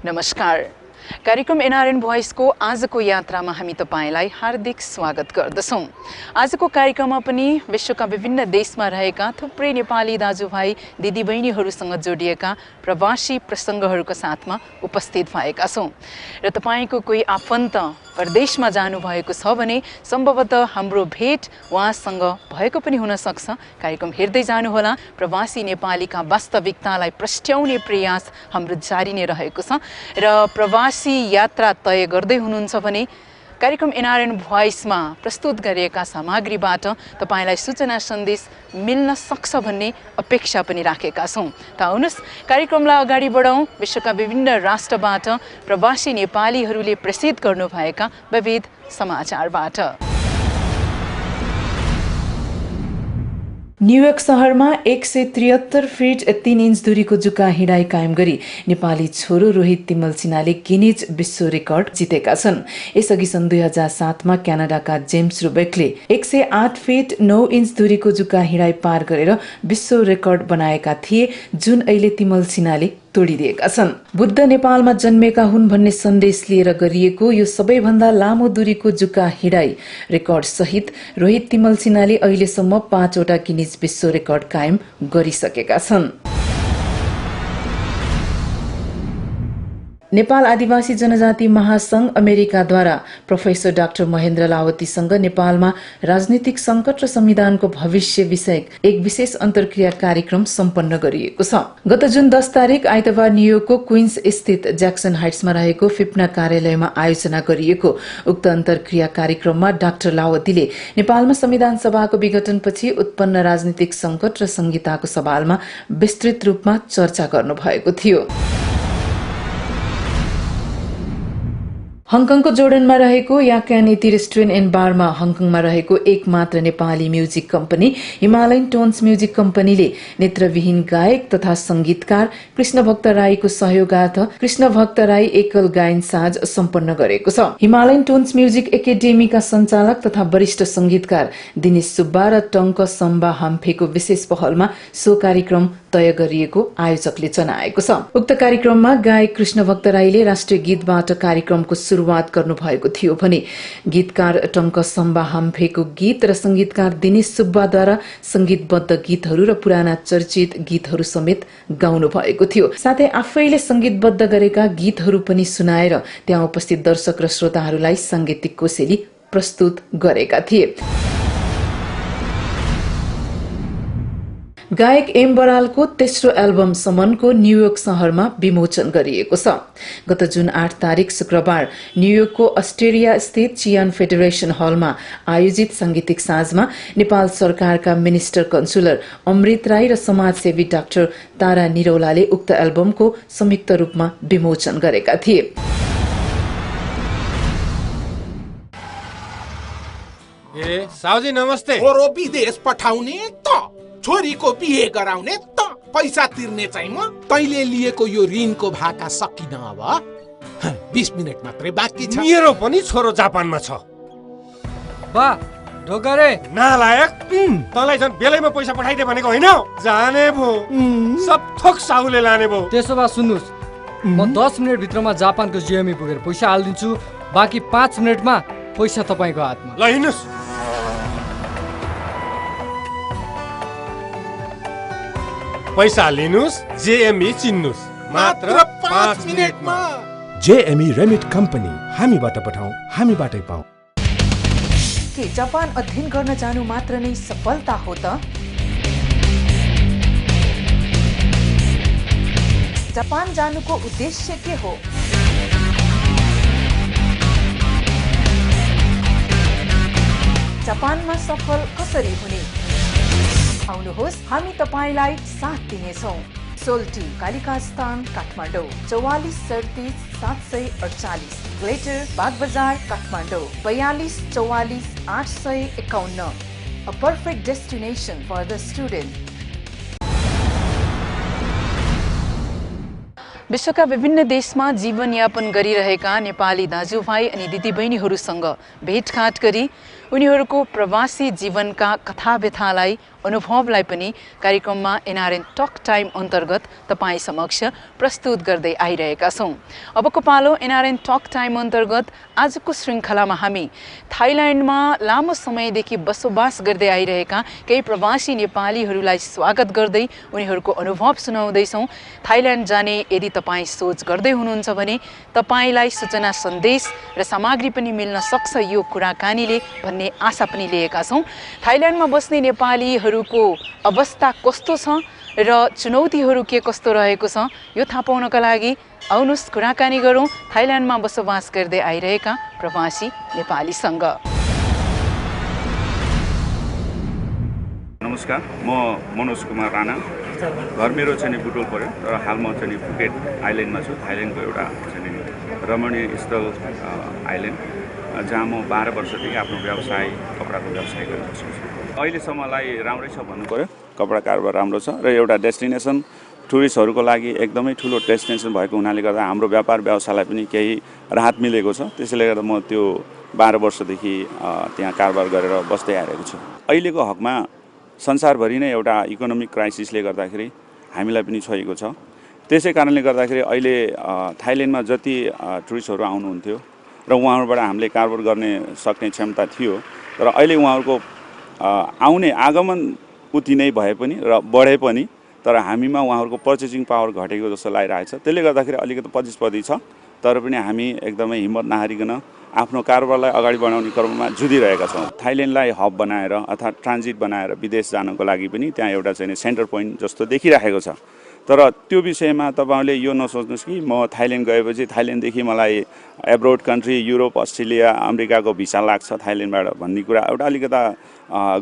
नमस्कार। कार्यक्रम एनआरएन भोइसको आजको यात्रामा हामी तपाईलाई हार्दिक स्वागत गर्दछौं। आजको कार्यक्रममा पनि विश्वका विभिन्न देशमा रहेका थुप्रै नेपाली दाजुभाइ दिदीबहिनीहरूसँग जोडिएका प्रवासी प्रसङ्गहरूको साथमा उपस्थित भएका छौं र तपाईको कोही आफन्त परदेशमा जानुभएको छ भने सम्भवतः हाम्रो भेट उहाँसँग भएको पनि हुन सक्छ। कार्यक्रम हेर्दै जानुहोला। प्रवासी नेपालीका वास्तविकतालाई प्रस्ट्याउने प्रयास हाम्रो जारी नै रहेको छ र प्रवासी यात्रा तय गर्दै हुनुहुन्छ भने कार्यक्रम एनआरएन भोइसमा प्रस्तुत गरिएका सामग्रीबाट तपाईलाई सूचना सन्देश मिल्न सक्छ भन्ने अपेक्षा पनि राखेका छौं। त आउनुहोस् कार्यक्रमलाई अगाडि बढाउँ। विश्वका विभिन्न राष्ट्रबाट प्रवासी नेपालीहरूले प्रेषित गर्नुभएका विविध समाचारबाट। न्युयोर्क शहरमा 173 फिट 3 इन्च दूरीको जुका हिँडाइ कायम गरी नेपाली छोरो रोहित तिमल सिन्हाले गिनिज विश्व रेकर्ड जितेका छन्। यसअघि सन् 2007 मा क्यानाडाका जेम्स रुबेकले 108 फिट 9 इन्च दूरीको जुका हिँडाइ पार गरेर विश्व रेकर्ड बनाएका थिए, जुन अहिले तिमल सिन्हाले तोडिदिएका छन्। बुद्ध नेपालमा जन्मेका हुन् भन्ने सन्देश लिएर गरिएको यो सबैभन्दा लामो दूरीको जुका हिँडाइ रेकर्ड सहित रोहित तिमल सिन्हाले अहिलेसम्म 5 वटा गिनिज विश्व रेकर्ड कायम गरिसकेका छन्। नेपाल आदिवासी जनजाति महासंघ अमेरिकाद्वारा प्रोफेसर डाक्टर महेन्द्र लावतीसँग नेपालमा राजनीतिक संकट र संविधानको भविष्य विषयक एक विशेष अन्तर्क्रिया कार्यक्रम सम्पन्न गरिएको छ। गत जुन 10 तारिक आइतबार न्युयोर्कको क्वीन्स स्थित ज्याक्सन हाइट्समा रहेको फिप्ना कार्यालयमा आयोजना गरिएको उक्त अन्तर्क्रिया कार्यक्रममा डाक्टर लावतीले नेपालमा संविधान सभाको विघटनपछि उत्पन्न राजनीतिक संकट र संहिताको सवालमा विस्तृत रूपमा चर्चा गर्नुभएको थियो। हङकङको जोर्डनमा रहेको याक्यान टी रेस्टुरेन्ट एन्ड बारमा हङकङमा रहेको एकमात्र Nepali music company Himalayan tones music कम्पनीले नेत्रविहीन गायक तथा संगीतकार कृष्ण भक्त राईको सहयोगार्थ कृष्ण भक्त राई एकल गायन साज सम्पन्न गरेको छ। हिमालयन टोन्स म्युजिक एकाडेमीका सञ्चालक तथा वरिष्ठ संगीतकार दिनेश सुब्बा र टंक सम्बा हाम्फेको विशेष पहलमा सो कार्यक्रम तय गरिएको आयोजकले जनाएको छ। उक्त कार्यक्रममा गायक कृष्ण भक्त राईले राष्ट्रिय गीतबाट कार्यक्रमको सुरुवात गर्नुभएको थियो भने गीतकार टंक सम्बा हाम्फेको गीत र संगीतकार दिनेश सुब्बाद्वारा संगीतबद्ध गीतहरू र पुराना चर्चित गीतहरू समेत गाउनु भएको थियो। साथै आफैले संगीतबद्ध गरेका गीतहरू पनि सुनाएर त्यहाँ उपस्थित दर्शक र श्रोताहरूलाई सांगीतिक कोसेली प्रस्तुत गरेका थिए। गायक एम बरालको तेस्रो एल्बम समनको न्युयोर्क शहरमा विमोचन गरिएको छ। गत जुन 8 तारिक शुक्रबार न्युयोर्कको अस्ट्रेलिया स्थित चियान फेडरेशन हलमा आयोजित सांगीतिक साँझमा नेपाल सरकारका मिनिस्टर कन्सुलर अमृत राई र समाजसेवी डाक्टर तारा निरौलाले उक्त एल्बमको संयुक्त रूपमा विमोचन गरेका थिए। साउजी नमस्ते। छोरो विदेश पठाउने त छोरीको बिहे गराउने त पैसा तिर्ने चाहिँ म। तैले लिएको यो ऋणको भाका सकिन अब 20 मिनेट मात्रै बाँकी छ। मेरो पनि छोरो जापानमा छ। बा ढोकारे नालायक, तँलाई झन् बेलैमा पैसा पठाइदे भनेको होइन? जाने भो सब थोक साहुले लाने भो। त्यसो भए सुन्नुहोस्, म 10 मिनट भित्रमा जापानको जिएमई पुगेर पैसा हालिदिन्छु। बाँकी 5 मिनटमा पैसा तपाईँको हातमा। ल हिँड्नुहोस्। पैसा लिनुस्, जेएमई चिन्नुस्, मात्र 5 मिनेटमा। जेएमई रेमिट कम्पनी, हामीबाट पठाऊ, हामीबाटै पाऊ। के जापान अध्ययन गर्न जानु मात्र नै सफलता हो त? जापान जानुको उद्देश्य के हो? जापानमा सफल कसरी हुने? आउनुहोस्, हामी तपाईलाई साथ दिनेछौँ। सोल्टी कालिका स्थान Kathmandu 44 37 748, glitter Bagbazar Kathmandu 42 44 851। A perfect destination for the student. विश्वका विभिन्न देशमा जीवनयापन गरिरहेका नेपाली दाजुभाइ अनि दिदीबहिनीहरूसँग भेटघाट गरी उनीहरूको प्रवासी जीवनका कथा व्यथालाई अनुभवलाई पनि कार्यक्रममा एनआरएन टक टाइम अन्तर्गत तपाईँ समक्ष प्रस्तुत गर्दै आइरहेका छौँ। अबको पालो एनआरएन टक टाइम अन्तर्गत आजको श्रृङ्खलामा हामी थाइल्यान्डमा लामो समयदेखि बसोबास गर्दै आइरहेका केही प्रवासी नेपालीहरूलाई स्वागत गर्दै उनीहरूको अनुभव सुनाउँदैछौँ। थाइल्यान्ड जाने यदि तपाईँ सोच गर्दै हुनुहुन्छ भने तपाईँलाई सूचना सन्देश र सामग्री पनि मिल्न सक्छ यो कुराकानीले भन्ने आशा पनि लिएका छौँ। थाइल्यान्डमा बस्ने नेपालीहरूको अवस्था कस्तो छ र चुनौतीहरू के कस्तो रहेको छ यो थाहा पाउनका लागि आउनुहोस् कुराकानी गरौँ थाइल्यान्डमा बसोबास गर्दै आइरहेका प्रवासी नेपालीसँग। नमस्कार, म मनोज कुमार राणा। घर मेरो चाहिँ बुटोल पर्यो तर हाल म चाहिँ फुकेट आइल्यान्डमा छु। थाइल्यान्डको एउटा चाहिँ रमणीय स्थल आइल्यान्ड जहाँ म 12 वर्षदेखि आफ्नो व्यवसाय कपडाको व्यवसाय गरेको छु। अहिलेसम्मलाई राम्रै छ भन्नु पर्यो, कपडा कारोबार राम्रो छ र एउटा डेस्टिनेसन टुरिस्टहरूको लागि एकदमै ठुलो डेस्टिनेसन भएको हुनाले गर्दा हाम्रो व्यापार व्यवसायलाई पनि केही राहत मिलेको छ। त्यसैले गर्दा म त्यो 12 वर्षदेखि त्यहाँ कारोबार गरेर बस्दै आइरहेको छु। अहिलेको हकमा संसारभरि नै एउटा इकोनोमिक क्राइसिसले गर्दाखेरि हामीलाई पनि छोएको छ। त्यसै कारणले गर्दाखेरि अहिले थाइल्यान्डमा जति टुरिस्टहरू आउनुहुन्थ्यो र उहाँहरूबाट हामीले कारोबार गर्ने सक्ने क्षमता थियो, तर अहिले उहाँहरूको आउने आगमन उति नै भए पनि र बढे पनि, तर हामीमा उहाँहरूको पर्चेसिङ पावर घटेको जस्तो लागिरहेको छ। त्यसले गर्दाखेरि अलिकति प्रतिस्पर्धी छ, तर पनि हामी एकदमै हिम्मत नहारिकन आफ्नो कारोबारलाई अगाडि बढाउने क्रममा जुधिरहेका छौँ। थाइल्यान्डलाई हब बनाएर अर्थात् ट्रान्जिट बनाएर विदेश जानको लागि पनि त्यहाँ एउटा चाहिँ सेन्टर पोइन्ट जस्तो देखिरहेको छ। तर त्यो विषयमा तपाईँहरूले यो नसोच्नुहोस् कि म थाइल्यान्ड गएपछि थाइल्यान्डदेखि मलाई एब्रोड कन्ट्री युरोप, अस्ट्रेलिया, अमेरिकाको भिसा लाग्छ थाइल्यान्डबाट भन्ने कुरा एउटा अलिकता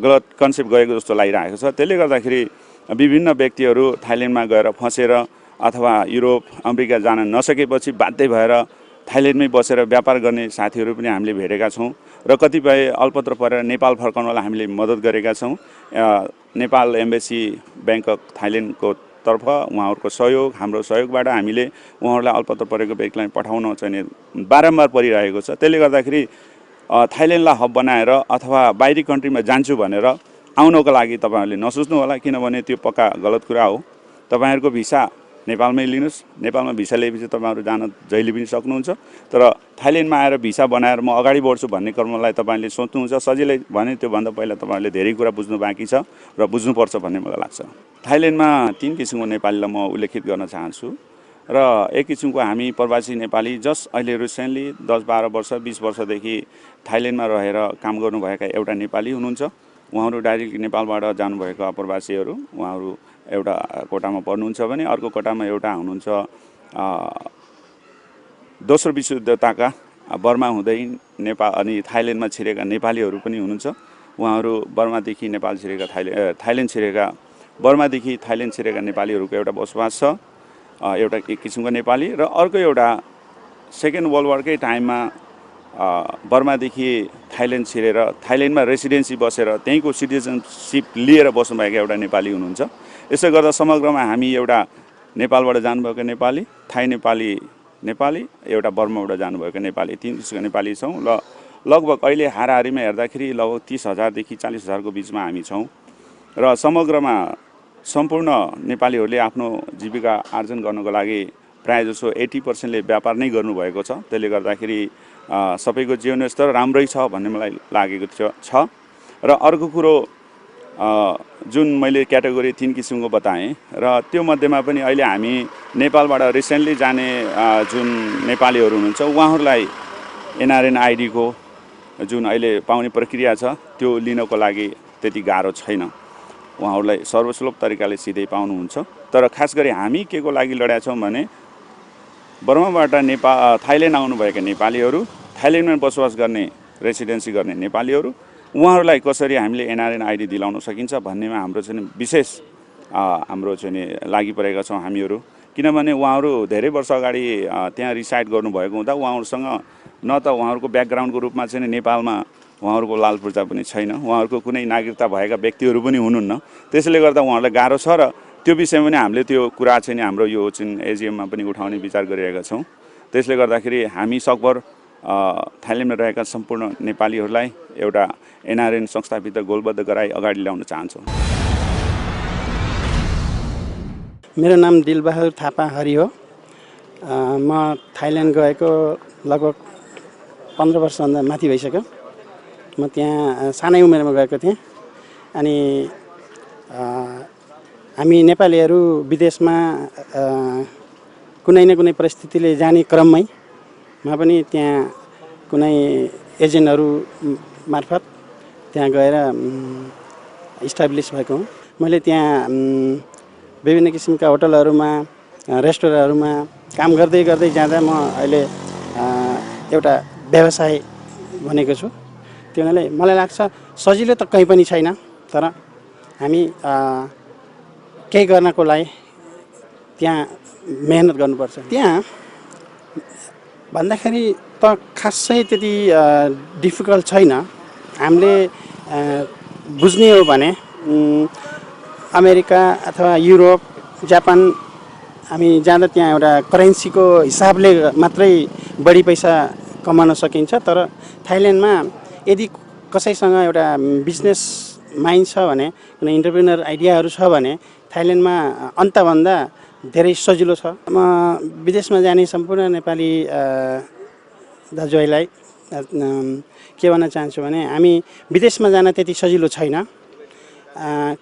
गलत कन्सेप्ट गएको जस्तो लागिरहेको छ। त्यसले गर्दाखेरि विभिन्न व्यक्तिहरू थाइल्यान्डमा गएर फँसेर अथवा युरोप, अमेरिका जान नसकेपछि बाध्य भएर थाइल्यान्डमै बसेर व्यापार गर्ने साथीहरू पनि हामीले भेटेका छौँ र कतिपय अल्पत्र परेर नेपाल फर्काउनलाई हामीले मद्दत गरेका छौँ। नेपाल एम्बेसी ब्याङ्कक थाइल्यान्डको तर्फ उहाँहरूको सहयोग, हाम्रो सहयोगबाट हामीले उहाँहरूलाई अल्पत्र परेको व्यक्तिलाई पठाउन चाहिँ बारम्बार परिरहेको छ। त्यसले गर्दाखेरि थाइल्यान्डलाई हब बनाएर अथवा बाहिरी कन्ट्रीमा जान्छु भनेर आउनको लागि तपाईँहरूले नसोच्नु होला, किनभने त्यो पक्का गलत कुरा हो। तपाईँहरूको भिसा नेपालमै लिनुहोस्, नेपालमा भिसा लिएपछि तपाईँहरू जान जहिले पनि सक्नुहुन्छ। तर थाइल्यान्डमा आएर भिसा बनाएर म अगाडि बढ्छु भन्ने क्रमलाई तपाईँले सोच्नुहुन्छ सजिलै भने त्योभन्दा पहिला तपाईँहरूले धेरै कुरा बुझ्नु बाँकी छ र बुझ्नुपर्छ भन्ने मलाई लाग्छ। थाइल्यान्डमा 3 किसिमको नेपालीलाई म उल्लेखित गर्न चाहन्छु र एक किसिमको हामी प्रवासी नेपाली जस्ट अहिले रिसेन्टली 10-12 वर्ष 20 वर्षदेखि थाइल्यान्डमा रहेर काम गर्नुभएका एउटा नेपाली हुनुहुन्छ। उहाँहरू डाइरेक्टली नेपालबाट जानुभएको प्रवासीहरू, उहाँहरू एउटा कोटामा पर्नुहुन्छ भने अर्को कोटामा एउटा हुनुहुन्छ दोस्रो विश्वयुद्धका बर्मा हुँदै नेपाल अनि थाइल्यान्डमा छिरेका नेपालीहरू पनि हुनुहुन्छ। उहाँहरू बर्मादेखि नेपाल छिरेका थाइल्यान्ड छिरेका बर्मादेखि थाइल्यान्ड छिरेका नेपालीहरूको एउटा बसोबास छ, एउटा एक किसिमको नेपाली। र अर्को एउटा सेकेन्ड वर्ल्ड वारकै टाइममा बर्मादेखि थाइल्यान्ड छिरेर थाइल्यान्डमा रेसिडेन्सी बसेर त्यहीँको सिटिजनसिप लिएर बस्नुभएका एउटा नेपाली हुनुहुन्छ। यसो गर्दा समग्रमा हामी एउटा नेपालबाट जानुभएको नेपाली, थाई नेपाली, एउटा बर्माबाट जानुभएको नेपाली, 3 किसिमको नेपाली छौँ। र लगभग अहिले हाराहारीमा हेर्दाखेरि लगभग 30,000 देखि 40,000को बिचमा हामी छौँ। र समग्रमा सम्पूर्ण नेपालीहरूले आफ्नो जीविका आर्जन गर्नको लागि प्रायःजसो 80%ले व्यापार नै गर्नुभएको छ। त्यसले गर्दाखेरि सबैको जीवनस्तर राम्रै छ भन्ने मलाई लागेको छ। र अर्को कुरो जुन मैले क्याटेगोरी 3 किसिमको बताएँ र त्यो मध्येमा पनि अहिले हामी नेपालबाट रिसेन्टली जाने जुन नेपालीहरू हुनुहुन्छ उहाँहरूलाई एनआरएन आइडीको जुन अहिले पाउने प्रक्रिया छ त्यो लिनको लागि त्यति गाह्रो छैन। उहाँहरूलाई सर्वसुलभ तरिकाले सिधै पाउनुहुन्छ। तर खास गरी हामी के को लागि लडेका छौँ भने बर्माबाट थाइल्यान्ड आउनुभएका नेपालीहरू, थाइल्यान्डमा बसोबास गर्ने रेसिडेन्सी गर्ने नेपालीहरू, उहाँहरूलाई कसरी हामीले एनआरएन आइडी दिलाउन सकिन्छ भन्नेमा हाम्रो चाहिँ विशेष हाम्रो चाहिँ लागि परेका छौँ हामीहरू। किनभने उहाँहरू धेरै वर्ष अगाडि त्यहाँ रिसाइड गर्नुभएको हुँदा उहाँहरूसँग न त उहाँहरूको ब्याकग्राउन्डको रूपमा चाहिँ नेपालमा उहाँहरूको लाल पूर्जा पनि छैन, उहाँहरूको कुनै नागरिकता भएका व्यक्तिहरू पनि हुनुहुन्न। त्यसले गर्दा उहाँहरूलाई गाह्रो छ र त्यो विषयमा पनि हामीले त्यो कुरा चाहिँ हाम्रो यो चाहिँ एजिएममा पनि उठाउने विचार गरिरहेका छौँ। त्यसले गर्दाखेरि हामी सकभर थाइल्यान्डमा रहेका सम्पूर्ण नेपालीहरूलाई एउटा एनआरएन संस्थाभित्र गोलबद्ध गराई अगाडि ल्याउन चाहन्छौँ। मेरो नाम दिलबहादुर थापा हरि हो। म थाइल्यान्ड गएको लगभग 15 वर्षभन्दा माथि भइसक्यो। म त्यहाँ सानै उमेरमा गएको थिएँ। अनि हामी नेपालीहरू विदेशमा कुनै न कुनै परिस्थितिले जाने क्रममै म पनि त्यहाँ कुनै एजेन्टहरू मार्फत त्यहाँ गएर इस्टाब्लिस भएको हुँ। मैले त्यहाँ विभिन्न किसिमका होटलहरूमा रेस्टुरेन्टहरूमा काम गर्दै गर्दै जाँदा म अहिले एउटा व्यवसाय बनेको छु। त्यो हुनाले मलाई लाग्छ सजिलो त कहीँ पनि छैन, तर हामी केही गर्नको लागि त्यहाँ मेहनत गर्नुपर्छ। त्यहाँ भन्दाखेरि त खासै त्यति डिफिकल्ट छैन। हामीले बुझ्ने हो भने अमेरिका अथवा युरोप, जापान हामी जाँदा त्यहाँ एउटा करेन्सीको हिसाबले मात्रै बढी पैसा कमाउन सकिन्छ। तर थाइल्यान्डमा यदि कसैसँग एउटा बिजनेस माइन्ड छ भने, कुनै इन्टरप्रेनर आइडियाहरू छ भने थाइल्यान्डमा अन्तभन्दा धेरै सजिलो छ। म विदेशमा जाने सम्पूर्ण नेपाली दाजुभाइलाई के भन्न चाहन्छु भने हामी विदेशमा जान त्यति सजिलो छैन।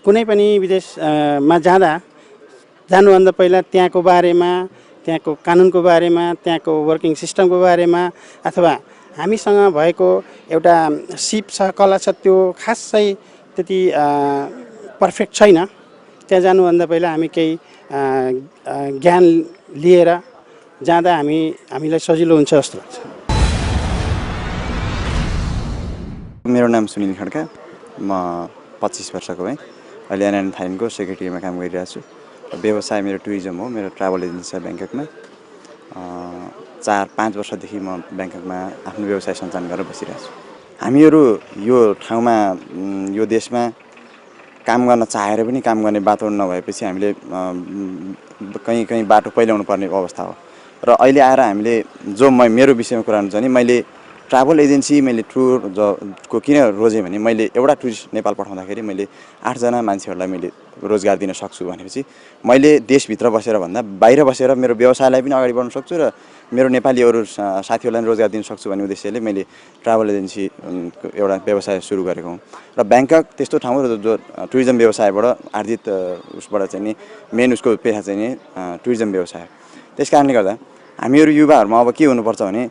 कुनै पनि विदेशमा जानुभन्दा पहिला त्यहाँको बारेमा, त्यहाँको कानुनको बारेमा, त्यहाँको वर्किङ सिस्टमको बारेमा अथवा हामीसँग भएको एउटा सिप छ, कला छ, त्यो खासै त्यति पर्फेक्ट छैन। त्यहाँ जानुभन्दा पहिला हामी केही ज्ञान लिएर जाँदा हामीलाई सजिलो हुन्छ जस्तो लाग्छ। मेरो नाम सुनिल खड्का, म 25 वर्षको भएँ। अहिले एनआरएन थाइल्यान्डको सेक्रेटरीमा काम गरिरहेको छु। व्यवसाय मेरो टुरिज्म हो। मेरो ट्राभल एजेन्सी छ ब्याङ्ककमा। 4-5 वर्षदेखि म ब्याङ्ककमा आफ्नो व्यवसाय सञ्चालन गरेर बसिरहेको छु। हामीहरू यो ठाउँमा, यो देशमा काम गर्न चाहेर पनि काम गर्ने वातावरण नभएपछि हामीले कहीँ बाटो पहिल्याउनु पर्ने अवस्था हो। र अहिले आएर हामीले मेरो विषयमा कुरा हुन्छ भने मैले ट्राभल एजेन्सी टुरको किन रोजेँ भने मैले एउटा टुरिस्ट नेपाल पठाउँदाखेरि मैले 8 जना मान्छेहरूलाई मैले रोजगार दिन सक्छु भनेपछि मैले देशभित्र बसेर भन्दा बाहिर बसेर मेरो व्यवसायलाई पनि अगाडि बढाउन सक्छु र मेरो नेपाली अरू साथीहरूलाई पनि रोजगार दिन सक्छु भन्ने उद्देश्यले मैले ट्राभल एजेन्सी एउटा व्यवसाय सुरु गरेको हुँ। र ब्याङ्कक त्यस्तो ठाउँ हो जो टुरिज्म व्यवसायबाट आर्जित उसबाट चाहिँ नि मेन उसको पेसा चाहिँ नि टुरिज्म व्यवसाय। त्यस कारणले गर्दा हामीहरू युवाहरूमा अब के हुनुपर्छ भने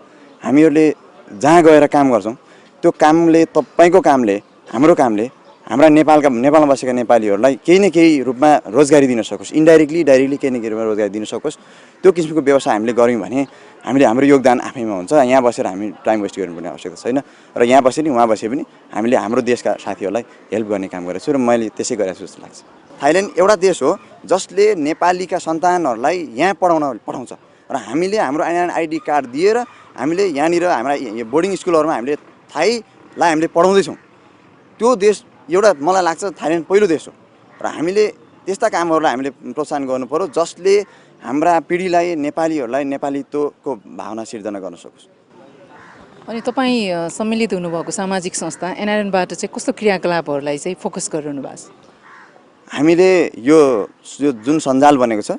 हामीहरूले जहाँ गएर काम गर्छौँ त्यो कामले, तपाईँको कामले, हाम्रो कामले हाम्रा नेपालमा बसेका नेपालीहरूलाई केही न केही रूपमा रोजगारी दिन सकोस्। इन्डाइरेक्टली डाइरेक्टली केही न केही रूपमा रोजगारी दिन सकोस्। त्यो किसिमको व्यवसाय हामीले गऱ्यौँ भने हामीले हाम्रो योगदान आफैमा हुन्छ। यहाँ बसेर हामी टाइम वेस्ट गर्नुपर्ने आवश्यकता छैन। र यहाँ बसे नि वहाँ बसे पनि हामीले हाम्रो देशका साथीहरूलाई हेल्प गर्ने काम गरेको छु र मैले त्यसै गरेको छु जस्तो लाग्छ। थाइल्यान्ड एउटा देश हो जसले नेपालीका सन्तानहरूलाई यहाँ पढाउँछ र हामीले हाम्रो आइडी कार्ड दिएर हामीले यहाँनिर हाम्रा बोर्डिङ स्कुलहरूमा हामीले थाईलाई हामीले पढाउँदैछौँ। त्यो देश एउटा मलाई लाग्छ थाइल्यान्ड पहिलो देश हो र हामीले त्यस्ता कामहरूलाई हामीले प्रोत्साहन गर्नु पर्यो जसले हाम्रा पिँढीलाई, नेपालीहरूलाई नेपालीत्वको भावना सिर्जना गर्न सकोस्। अनि तपाईँ सम्मिलित हुनुभएको सामाजिक संस्था एनआरएनबाट चाहिँ कस्तो क्रियाकलापहरूलाई चाहिँ फोकस गरिरहनु भएको छ? हामीले यो जुन सञ्जाल बनेको छ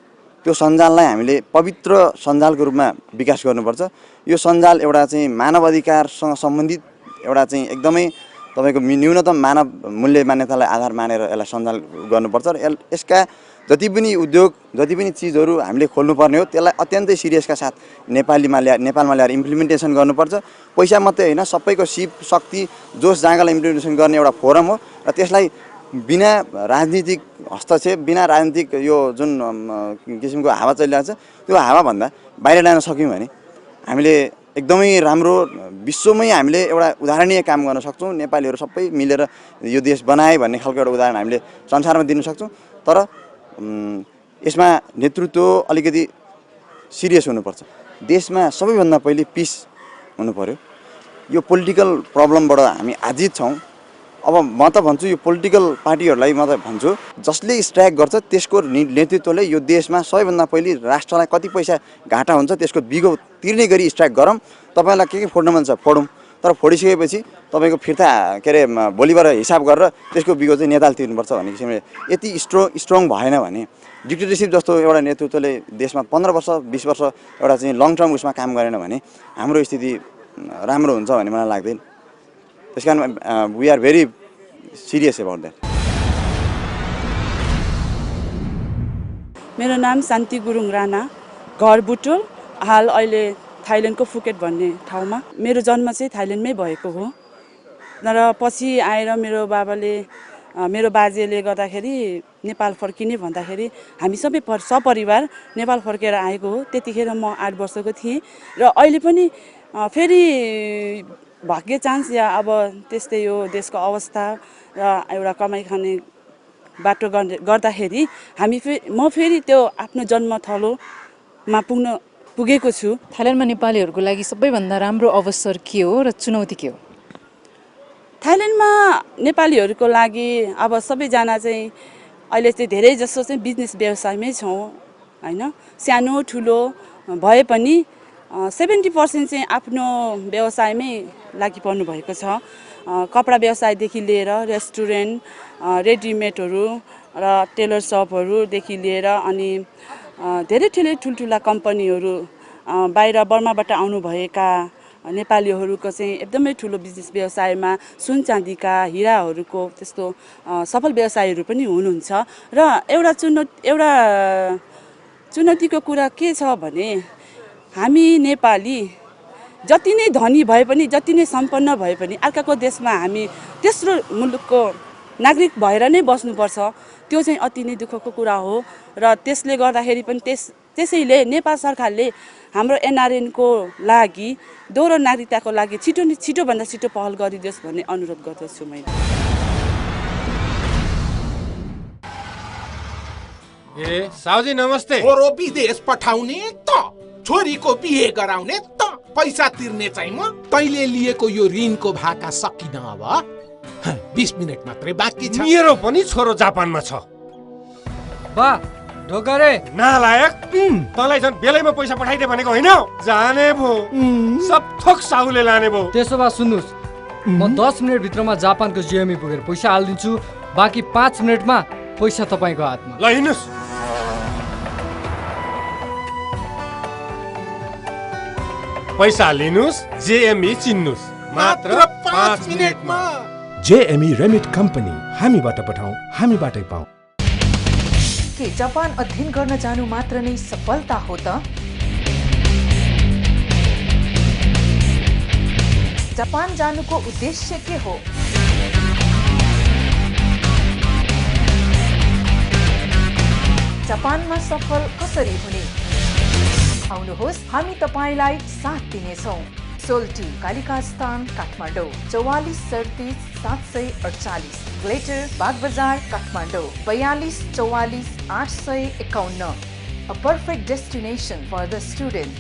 त्यो सञ्जाललाई हामीले पवित्र सञ्जालको रूपमा विकास गर्नुपर्छ। यो सञ्जाल एउटा चाहिँ मानव अधिकारसँग सम्बन्धित एउटा चाहिँ एकदमै तपाईँको न्यूनतम मानव मूल्य मान्यतालाई आधार मानेर यसलाई सञ्जाल गर्नुपर्छ र यसका जति पनि उद्योग, जति पनि चिजहरू हामीले खोल्नुपर्ने हो त्यसलाई अत्यन्तै सिरियसका साथ नेपालमा ल्याएर इम्प्लिमेन्टेसन गर्नुपर्छ। पैसा मात्रै होइन, सबैको सिप, शक्ति, जोस जाँगालाई इम्प्लिमेन्टेसन गर्ने एउटा फोरम हो र त्यसलाई बिना राजनीतिक हस्तक्षेप, बिना राजनीतिक यो जुन किसिमको हावा चलिरहेको छ त्यो हावाभन्दा बाहिर ल्याउन सक्यौँ भने हामीले एकदमै राम्रो विश्वमै हामीले एउटा उदाहरणीय काम गर्न सक्छौँ। नेपालीहरू सबै मिलेर यो देश बनाए भन्ने खालको एउटा उदाहरण हामीले संसारमा दिन सक्छौँ। तर यसमा नेतृत्व अलिकति सिरियस हुनुपर्छ। देशमा सबैभन्दा पहिले पिस हुनु पर्यो। यो पोलिटिकल प्रब्लमबाट हामी आजित छौँ। अब म त भन्छु यो पोलिटिकल पार्टीहरूलाई म त भन्छु जसले स्ट्राइक गर्छ त्यसको नेतृत्वले यो देशमा सबैभन्दा पहिले राष्ट्रलाई कति पैसा घाटा हुन्छ त्यसको बिगो तिर्ने गरी स्ट्राइक गरौँ। तपाईँलाई के फोड्न मन छ फोडौँ, तर फोडिसकेपछि तपाईँको फिर्ता के अरे भोलिबाट हिसाब गरेर त्यसको बिगो चाहिँ नेताले तिर्नुपर्छ भन्ने किसिमले यति स्ट्रङ भएन भने डिक्टेटरसिप जस्तो एउटा नेतृत्वले देशमा 15 वर्ष 20 वर्ष एउटा चाहिँ लङ टर्म उसमा काम गरेन भने हाम्रो स्थिति राम्रो हुन्छ भन्ने मलाई लाग्दैन। त्यस कारण we are very serious about that. मेरो नाम शान्ति गुरुङ राणा, घर बुटोल, हाल अहिले थाइल्यान्डको फुकेट भन्ने ठाउँमा। मेरो जन्म चाहिँ थाइल्यान्डमै भएको हो, र पछि आएर मेरो बाजेले गर्दाखेरि नेपाल फर्किने भन्दाखेरि हामी सबै सपरिवार नेपाल फर्केर आएको हो। त्यतिखेर म 8 वर्षको थिएँ र अहिले पनि फेरि भाग्य चान्स या अब त्यस्तै यो देशको अवस्था र एउटा कमाइ खाने बाटो गर्दाखेरि म फेरि त्यो आफ्नो जन्मथलोमा पुगेको छु। थाइल्यान्डमा नेपालीहरूको लागि सबैभन्दा राम्रो अवसर के हो र चुनौती के हो? थाइल्यान्डमा नेपालीहरूको लागि अब सबैजना चाहिँ अहिले चाहिँ धेरै जसो चाहिँ बिजनेस व्यवसायमै छौँ होइन। सानो ठुलो भए पनि 70% चाहिँ आफ्नो व्यवसायमै लागि पर्नु भएको छ। कपडा व्यवसायदेखि लिएर रेस्टुरेन्ट, रेडिमेडहरू र टेलर सपहरूदेखि लिएर अनि धेरै ठुल्ठुला कम्पनीहरू बाहिर बर्माबाट आउनुभएका नेपालीहरूको चाहिँ एकदमै ठुलो बिजनेस व्यवसायमा सुन चाँदीका हिराहरूको त्यस्तो सफल व्यवसायीहरू पनि हुनुहुन्छ। र एउटा चुनौतीको कुरा के छ भने हामी नेपाली जति नै धनी भए पनि जति नै सम्पन्न भए पनि अर्काको देशमा हामी तेस्रो मुलुकको नागरिक भएर नै बस्नुपर्छ। त्यो चाहिँ अति नै दुःखको कुरा हो र त्यसले गर्दाखेरि पनि त्यसैले नेपाल सरकारले हाम्रो एनआरएनको लागि दोहोरो नागरिकताको लागि छिटोभन्दा छिटो पहल गरिदियोस् भन्ने अनुरोध गर्दछु मैले। साउजी नमस्ते। छोरो विदेश पठाउने त, छोरीको बिहे गराउने त, पैसा तिर्ने चाहिँ म। तैँले लिएको यो ऋणको भाका सकिन अब 20 मिनट मात्रै बाँकी छ। मेरो पनि छोरो जापानमा छ। बा ढोकरे नालायक, तँलाई झन् बेलैमा पैसा पठाइदे भनेको होइन? जाने भो सब थोक साहुले लाने भो। त्यसो भए सुन्नुहोस्, म 10 मिनट भित्रमा जापानको जिएमई पुगेर पैसा हालिदिन्छु। बाँकी 5 मिनटमा पैसा तपाईँको हातमा। ल हिँड्नुहोस्। पैसा लिनुहोस्, जेएमई चिन्नुहोस्, मात्र 5 मिनटमा। JME रेमिट कम्पनी, हामीबाट पठाउँ, हामीबाटै पाऊँ। के जापान अध्ययन गर्न जानु मात्र नै सफलता हो त? जापान जानुको उद्देश्य के हो? जापानमा सफल कसरी हुने? आउनुहोस्, हामी तपाईलाई साथ दिनेछौँ। सोल्टी कालिका स्थान Kathmandu 44 37 748, glitter Bagbazar Kathmandu 42 44 851। A perfect destination for the student.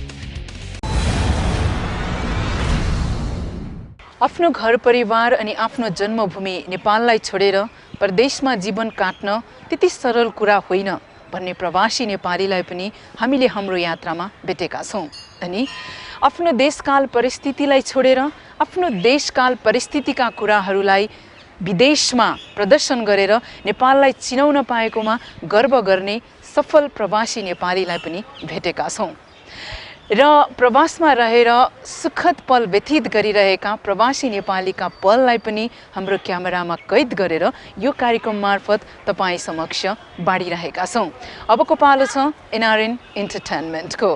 आफ्नो घर परिवार अनि आफ्नो जन्मभूमि नेपाललाई छोडेर परदेशमा जीवन काट्न त्यति सरल कुरा होइन भन्ने प्रवासी नेपालीलाई पनि हामीले हाम्रो यात्रामा भेटेका छौँ। अनि आफ्नो देशकाल परिस्थितिलाई छोडेर आफ्नो देशकाल परिस्थितिका कुराहरूलाई विदेशमा प्रदर्शन गरेर नेपाललाई चिनाउन पाएकोमा गर्व गर्ने सफल प्रवासी नेपालीलाई पनि भेटेका छौँ। र प्रवासमा रहेर सुखद पल व्यतीत गरिरहेका प्रवासी नेपालीका पललाई पनि हाम्रो क्यामेरामा कैद गरेर यो कार्यक्रम मार्फत तपाईँ समक्ष बाँडिरहेका छौँ। अबको पालो छ एनआरएन इन्टरटेनमेन्टको।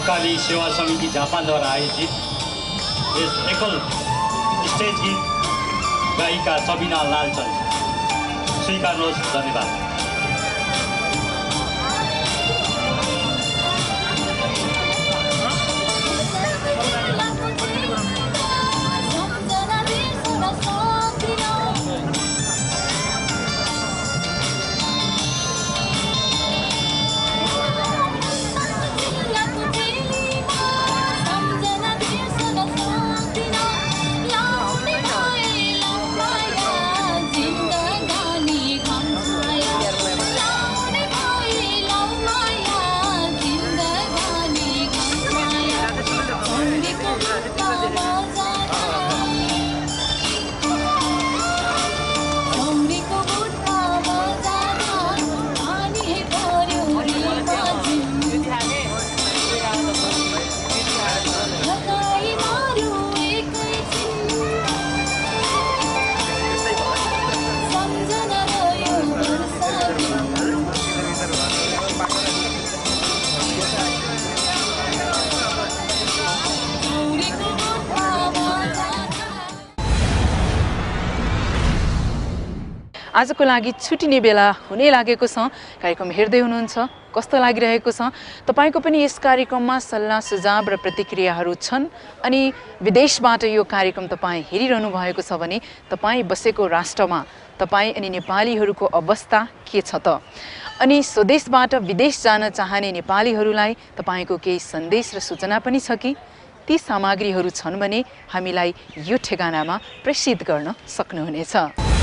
उकाली सेवा समिति जापानद्वारा आयोजित यस एकल स्टेज गीत गायिका सबिना लालचन स्वीकार्नुहोस्। धन्यवाद। आजको लागि छुटिने बेला हुने लागेको छ। कार्यक्रम हेर्दै हुनुहुन्छ, कस्तो लागिरहेको छ? तपाईको पनि यस कार्यक्रममा सल्लाह सुझाव र प्रतिक्रियाहरू छन् अनि विदेशबाट यो कार्यक्रम तपाईँ हेरिरहनु भएको छ भने तपाईँ बसेको राष्ट्रमा तपाईँ अनि नेपालीहरूको अवस्था के छ त? अनि स्वदेशबाट विदेश जान चाहने नेपालीहरूलाई तपाईको केही सन्देश र सूचना पनि छ कि? ती सामग्रीहरू छन् भने हामीलाई यो ठेगानामा प्रेषित गर्न सक्नुहुनेछ।